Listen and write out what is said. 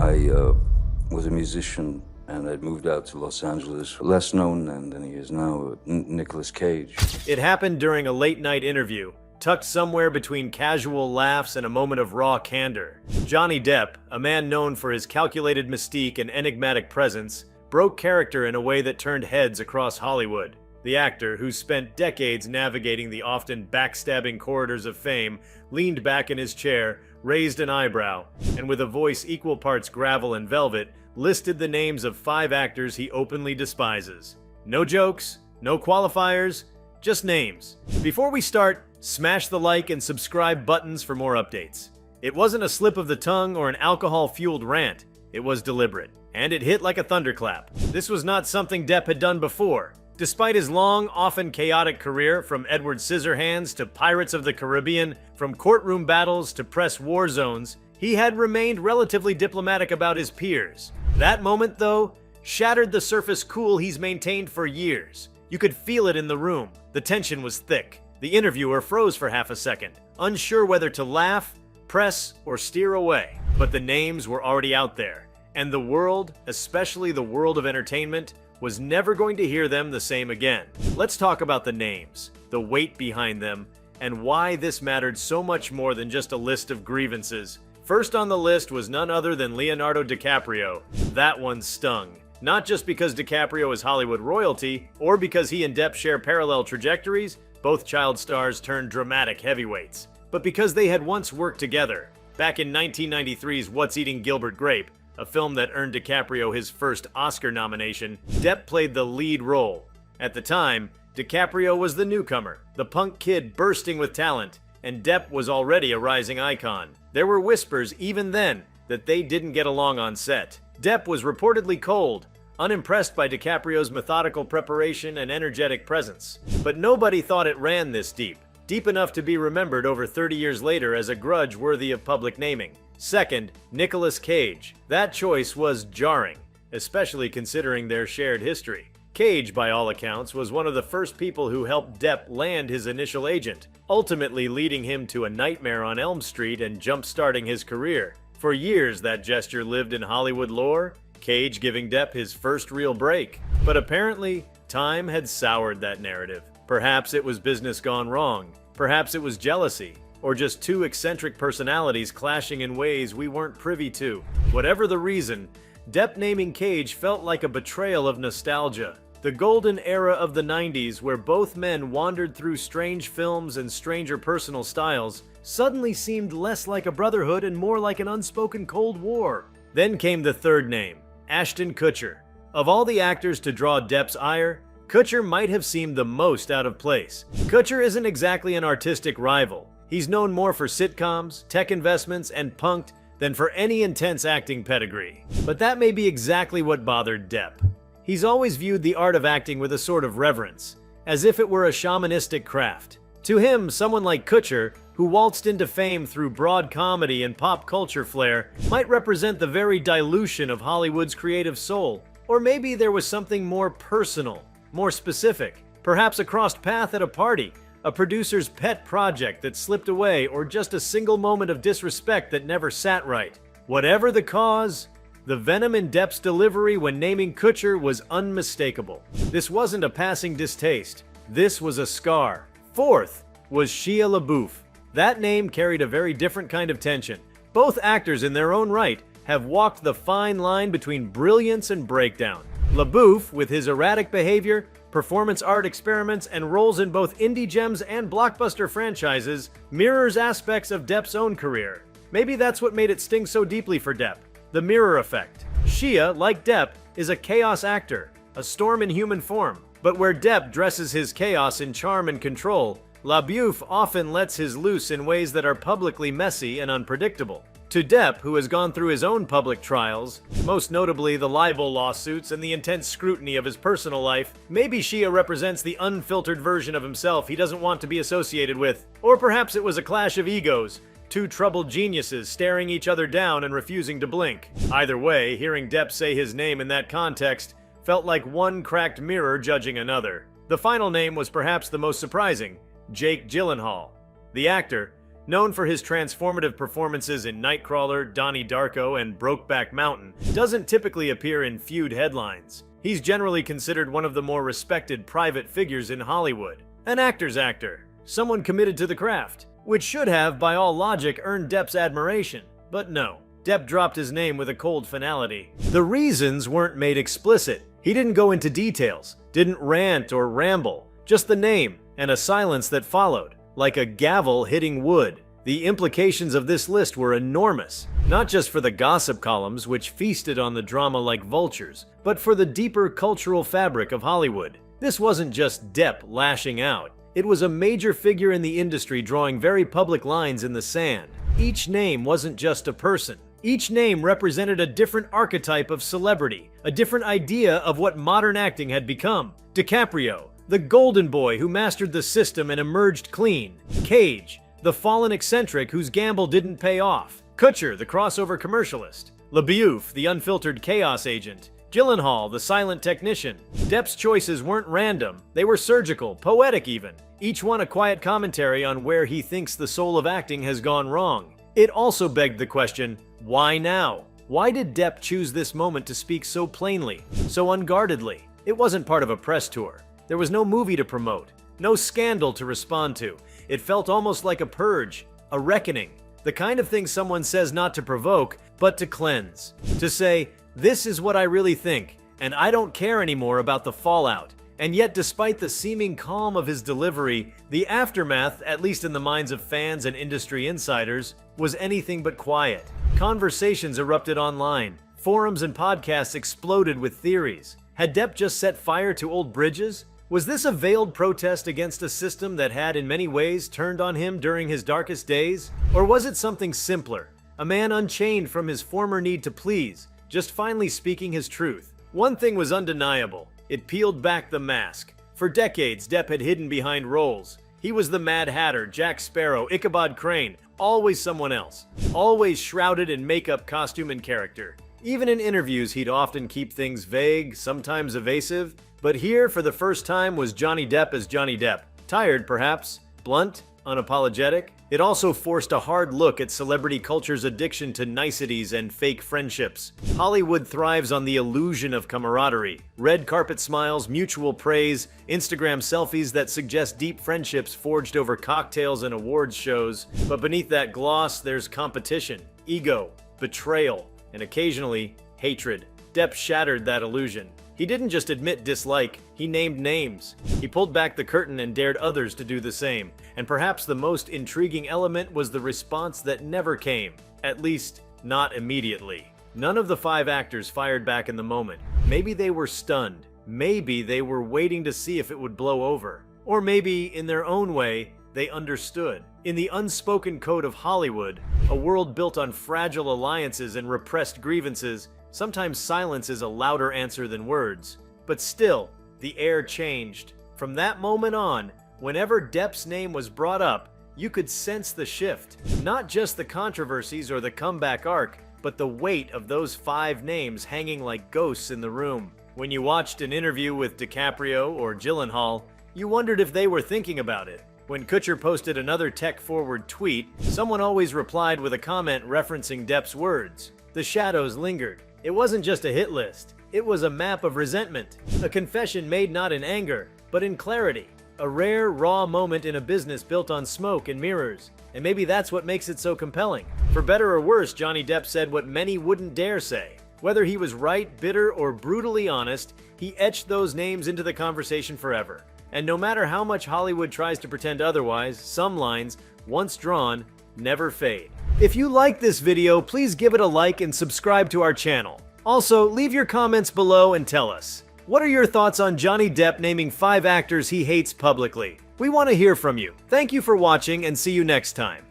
I was a musician and I'd moved out to Los Angeles, less known then than he is now, Nicolas Cage. It happened during a late-night interview, tucked somewhere between casual laughs and a moment of raw candor. Johnny Depp, a man known for his calculated mystique and enigmatic presence, broke character in a way that turned heads across Hollywood. The actor, who spent decades navigating the often backstabbing corridors of fame, leaned back in his chair, raised an eyebrow, and with a voice equal parts gravel and velvet, listed the names of 5 actors he openly despises. No jokes, no qualifiers, just names. Before we start, smash the like and subscribe buttons for more updates. It wasn't a slip of the tongue or an alcohol-fueled rant. It was deliberate, and it hit like a thunderclap. This was not something Depp had done before. Despite his long, often chaotic career, from Edward Scissorhands to Pirates of the Caribbean, from courtroom battles to press war zones, he had remained relatively diplomatic about his peers. That moment, though, shattered the surface cool he's maintained for years. You could feel it in the room. The tension was thick. The interviewer froze for half a second, unsure whether to laugh, press, or steer away. But the names were already out there, and the world, especially the world of entertainment, was never going to hear them the same again. Let's talk about the names, the weight behind them, and why this mattered so much more than just a list of grievances. First on the list was none other than Leonardo DiCaprio. That one stung. Not just because DiCaprio is Hollywood royalty, or because he and Depp share parallel trajectories, both child stars turned dramatic heavyweights, but because they had once worked together. Back in 1993's What's Eating Gilbert Grape, a film that earned DiCaprio his first Oscar nomination, Depp played the lead role. At the time, DiCaprio was the newcomer, the punk kid bursting with talent, and Depp was already a rising icon. There were whispers, even then, that they didn't get along on set. Depp was reportedly cold, unimpressed by DiCaprio's methodical preparation and energetic presence. But nobody thought it ran this deep enough to be remembered over 30 years later as a grudge worthy of public naming. Second, Nicolas Cage. That choice was jarring, especially considering their shared history. Cage, by all accounts, was one of the first people who helped Depp land his initial agent, ultimately leading him to A Nightmare on Elm Street and jump-starting his career. For years, that gesture lived in Hollywood lore, Cage giving Depp his first real break. But apparently, time had soured that narrative. Perhaps it was business gone wrong. Perhaps it was jealousy, or just 2 eccentric personalities clashing in ways we weren't privy to. Whatever the reason, Depp naming Cage felt like a betrayal of nostalgia. The golden era of the 90s, where both men wandered through strange films and stranger personal styles, suddenly seemed less like a brotherhood and more like an unspoken Cold War. Then came the third name, Ashton Kutcher. Of all the actors to draw Depp's ire, Kutcher might have seemed the most out of place. Kutcher isn't exactly an artistic rival. He's known more for sitcoms, tech investments, and punked than for any intense acting pedigree. But that may be exactly what bothered Depp. He's always viewed the art of acting with a sort of reverence, as if it were a shamanistic craft. To him, someone like Kutcher, who waltzed into fame through broad comedy and pop culture flair, might represent the very dilution of Hollywood's creative soul. Or maybe there was something more personal, more specific, perhaps a crossed path at a party, a producer's pet project that slipped away, or just a single moment of disrespect that never sat right. Whatever the cause, the venom in Depp's delivery when naming Kutcher was unmistakable. This wasn't a passing distaste. This was a scar. Fourth was Shia LaBeouf. That name carried a very different kind of tension. Both actors in their own right have walked the fine line between brilliance and breakdown. LaBeouf, with his erratic behavior, performance art experiments, and roles in both indie gems and blockbuster franchises, mirrors aspects of Depp's own career. Maybe that's what made it sting so deeply for Depp. The mirror effect. Shia, like Depp, is a chaos actor, a storm in human form. But where Depp dresses his chaos in charm and control, LaBeouf often lets his loose in ways that are publicly messy and unpredictable. To Depp, who has gone through his own public trials, most notably the libel lawsuits and the intense scrutiny of his personal life, maybe Shia represents the unfiltered version of himself he doesn't want to be associated with. Or perhaps it was a clash of egos, 2 troubled geniuses staring each other down and refusing to blink. Either way, hearing Depp say his name in that context felt like one cracked mirror judging another. The final name was perhaps the most surprising, Jake Gyllenhaal. The actor, known for his transformative performances in Nightcrawler, Donnie Darko, and Brokeback Mountain, doesn't typically appear in feud headlines. He's generally considered one of the more respected private figures in Hollywood. An actor's actor, someone committed to the craft, which should have, by all logic, earned Depp's admiration. But no, Depp dropped his name with a cold finality. The reasons weren't made explicit. He didn't go into details, didn't rant or ramble, just the name and a silence that followed, like a gavel hitting wood. The implications of this list were enormous, not just for the gossip columns, which feasted on the drama like vultures, but for the deeper cultural fabric of Hollywood. This wasn't just Depp lashing out. It was a major figure in the industry drawing very public lines in the sand. Each name wasn't just a person. Each name represented a different archetype of celebrity, a different idea of what modern acting had become. DiCaprio, the golden boy who mastered the system and emerged clean. Cage, the fallen eccentric whose gamble didn't pay off. Kutcher, the crossover commercialist. LaBeouf, the unfiltered chaos agent. Gyllenhaal, the silent technician. Depp's choices weren't random. They were surgical, poetic even. Each one a quiet commentary on where he thinks the soul of acting has gone wrong. It also begged the question, why now? Why did Depp choose this moment to speak so plainly, so unguardedly? It wasn't part of a press tour. There was no movie to promote, no scandal to respond to. It felt almost like a purge, a reckoning, the kind of thing someone says not to provoke, but to cleanse. To say, this is what I really think, and I don't care anymore about the fallout. And yet, despite the seeming calm of his delivery, the aftermath, at least in the minds of fans and industry insiders, was anything but quiet. Conversations erupted online. Forums and podcasts exploded with theories. Had Depp just set fire to old bridges? Was this a veiled protest against a system that had in many ways turned on him during his darkest days? Or was it something simpler? A man unchained from his former need to please, just finally speaking his truth. One thing was undeniable. It peeled back the mask. For decades, Depp had hidden behind roles. He was the Mad Hatter, Jack Sparrow, Ichabod Crane, always someone else. Always shrouded in makeup, costume, and character. Even in interviews, he'd often keep things vague, sometimes evasive. But here, for the first time, was Johnny Depp as Johnny Depp. Tired, perhaps. Blunt. Unapologetic. It also forced a hard look at celebrity culture's addiction to niceties and fake friendships. Hollywood thrives on the illusion of camaraderie. Red carpet smiles, mutual praise, Instagram selfies that suggest deep friendships forged over cocktails and awards shows. But beneath that gloss, there's competition, ego, betrayal, and occasionally, hatred. Depp shattered that illusion. He didn't just admit dislike, he named names. He pulled back the curtain and dared others to do the same. And perhaps the most intriguing element was the response that never came. At least, not immediately. None of the 5 actors fired back in the moment. Maybe they were stunned. Maybe they were waiting to see if it would blow over. Or maybe, in their own way, they understood. In the unspoken code of Hollywood, a world built on fragile alliances and repressed grievances, sometimes silence is a louder answer than words. But still, the air changed. From that moment on, whenever Depp's name was brought up, you could sense the shift. Not just the controversies or the comeback arc, but the weight of those 5 names hanging like ghosts in the room. When you watched an interview with DiCaprio or Gyllenhaal, you wondered if they were thinking about it. When Kutcher posted another tech-forward tweet, someone always replied with a comment referencing Depp's words. The shadows lingered. It wasn't just a hit list. It was a map of resentment. A confession made not in anger, but in clarity. A rare, raw moment in a business built on smoke and mirrors. And maybe that's what makes it so compelling. For better or worse, Johnny Depp said what many wouldn't dare say. Whether he was right, bitter, or brutally honest, he etched those names into the conversation forever. And no matter how much Hollywood tries to pretend otherwise, some lines, once drawn, never fade. If you like this video, please give it a like and subscribe to our channel. Also, leave your comments below and tell us. What are your thoughts on Johnny Depp naming 5 actors he hates publicly? We want to hear from you. Thank you for watching and see you next time.